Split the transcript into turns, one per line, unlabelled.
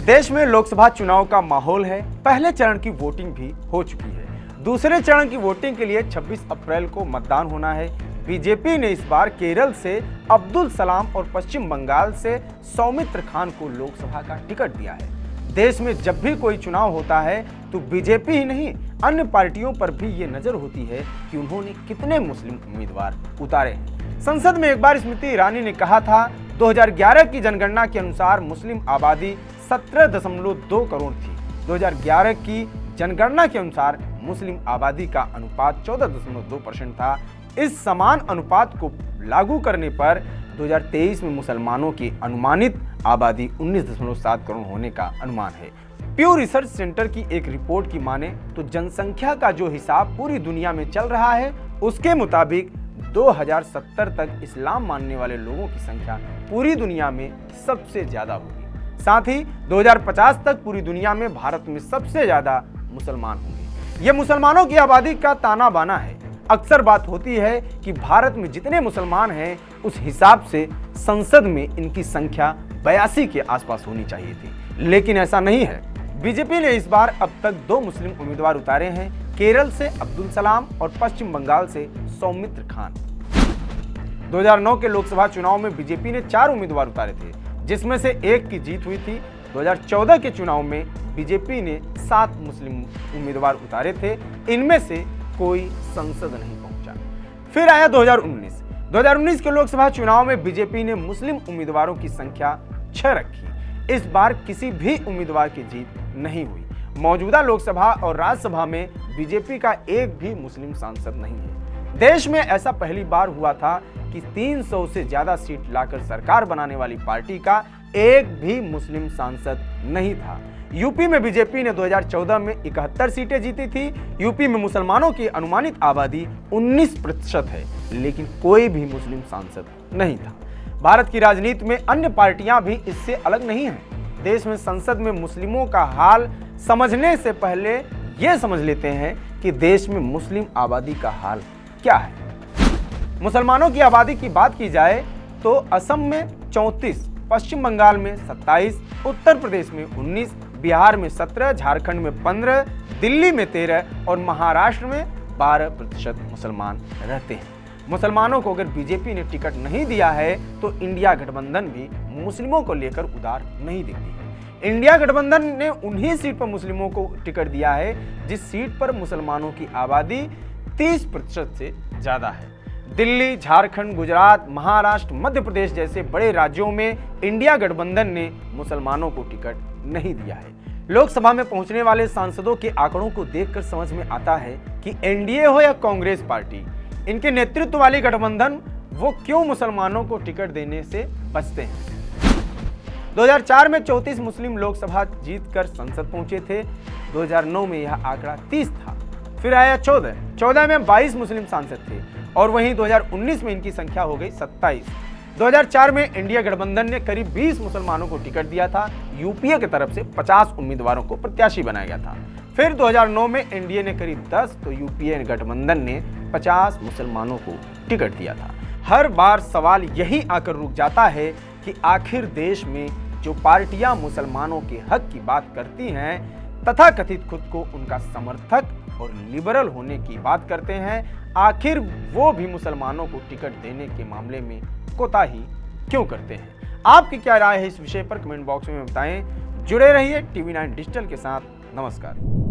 देश में लोकसभा चुनाव का माहौल है। पहले चरण की वोटिंग भी हो चुकी है। दूसरे चरण की वोटिंग के लिए 26 अप्रैल को मतदान होना है। बीजेपी ने इस बार केरल से अब्दुल सलाम और पश्चिम बंगाल से सौमित्र खान को लोकसभा का टिकट दिया है। देश में जब भी कोई चुनाव होता है तो बीजेपी ही नहीं, अन्य पार्टियों पर भी ये नजर होती है कि उन्होंने कितने मुस्लिम उम्मीदवार उतारे हैं। संसद में एक बार स्मृति ईरानी ने कहा था, 2011 की जनगणना के अनुसार मुस्लिम आबादी 17.2 करोड़ थी। 2011 की जनगणना के अनुसार मुस्लिम आबादी का अनुपात 14.2% था। इस समान अनुपात को लागू करने पर 2023 में मुसलमानों की अनुमानित आबादी 19.7 करोड़ होने का अनुमान है। प्यू रिसर्च सेंटर की एक रिपोर्ट की माने तो जनसंख्या का जो हिसाब पूरी दुनिया में चल रहा है, उसके मुताबिक 2070 तक इस्लाम मानने वाले लोगों की संख्या पूरी दुनिया में सबसे ज्यादा होगी। साथ ही 2050 तक पूरी दुनिया में भारत में सबसे ज्यादा मुसलमान होंगे। ये मुसलमानों की आबादी का ताना बाना है। अक्सर बात होती है कि भारत में जितने मुसलमान हैं उस हिसाब से संसद में इनकी संख्या 82 के आसपास होनी चाहिए थी, लेकिन ऐसा नहीं है। बीजेपी ने इस बार अब तक 2 मुस्लिम उम्मीदवार उतारे हैं, केरल से अब्दुल सलाम और पश्चिम बंगाल से सौमित्र खान। 2009 के लोकसभा चुनाव में बीजेपी ने 4 उम्मीदवार उतारे थे, जिसमें से 1 की जीत हुई थी। 2014 के चुनाव में बीजेपी ने 7 मुस्लिम उम्मीदवार उतारे थे, इनमें से कोई संसद नहीं पहुंचा। फिर आया 2019 के लोकसभा चुनाव में बीजेपी ने मुस्लिम उम्मीदवारों की संख्या 6 रखी। इस बार किसी भी उम्मीदवार की जीत नहीं हुई। मौजूदा लोकसभा और राज्यसभा में बीजेपी का एक भी मुस्लिम सांसद नहीं है। देश में ऐसा पहली बार हुआ था कि 300 से ज्यादा सीट लाकर सरकार बनाने वाली पार्टी का एक भी मुस्लिम सांसद नहीं था। यूपी में बीजेपी ने 2014 में 71 सीटें जीती थी। यूपी में मुसलमानों की अनुमानित आबादी 19% है, लेकिन कोई भी मुस्लिम सांसद नहीं था। भारत की राजनीति में अन्य पार्टियां भी इससे अलग नहीं हैं। देश में संसद में मुस्लिमों का हाल समझने से पहले यह समझ लेते हैं कि देश में मुस्लिम आबादी का हाल क्या है। मुसलमानों की आबादी की बात की जाए तो असम में 34, पश्चिम बंगाल में 27, उत्तर प्रदेश में 19, बिहार में 17, झारखंड में 15, दिल्ली में 13 और महाराष्ट्र में 12% मुसलमान रहते हैं। मुसलमानों को अगर बीजेपी ने टिकट नहीं दिया है तो इंडिया गठबंधन भी मुस्लिमों को लेकर उदार नहीं दिखती है। इंडिया गठबंधन ने उन्हीं सीट पर मुस्लिमों को टिकट दिया है जिस सीट पर मुसलमानों की आबादी 30% से ज्यादा है। दिल्ली, झारखंड, गुजरात, महाराष्ट्र, मध्य प्रदेश जैसे बड़े राज्यों में इंडिया गठबंधन ने मुसलमानों को टिकट नहीं दिया है। लोकसभा में पहुंचने वाले सांसदों के आंकड़ों को देखकर समझ में आता है कि एनडीए हो या कांग्रेस पार्टी, इनके नेतृत्व वाली गठबंधन वो क्यों मुसलमानों को टिकट देने से बचते हैं। 2004 में 34 मुस्लिम लोकसभा जीतकर संसद पहुंचे थे। 2009 में यह आंकड़ा 30 था। फिर आया 14 में 22 मुस्लिम सांसद थे और वहीं 2019 में इनकी संख्या हो गई 27। 2004 में इंडिया गठबंधन ने करीब 20 मुसलमानों को टिकट दिया था। यूपीए की तरफ से 50 उम्मीदवारों को प्रत्याशी बनाया गया था। फिर 2009 में एनडीए ने करीब 10 तो यूपीए गठबंधन ने 50 मुसलमानों को टिकट दिया था। हर बार सवाल यही आकर रुक जाता है कि आखिर देश में जो पार्टियां मुसलमानों के हक की बात करती हैं, तथाकथित खुद को उनका समर्थक और लिबरल होने की बात करते हैं, आखिर वो भी मुसलमानों को टिकट देने के मामले में कोताही क्यों करते हैं। आपकी क्या राय है इस विषय पर कमेंट बॉक्स में बताएं। जुड़े रहिए टीवी 9 डिजिटल के साथ। नमस्कार।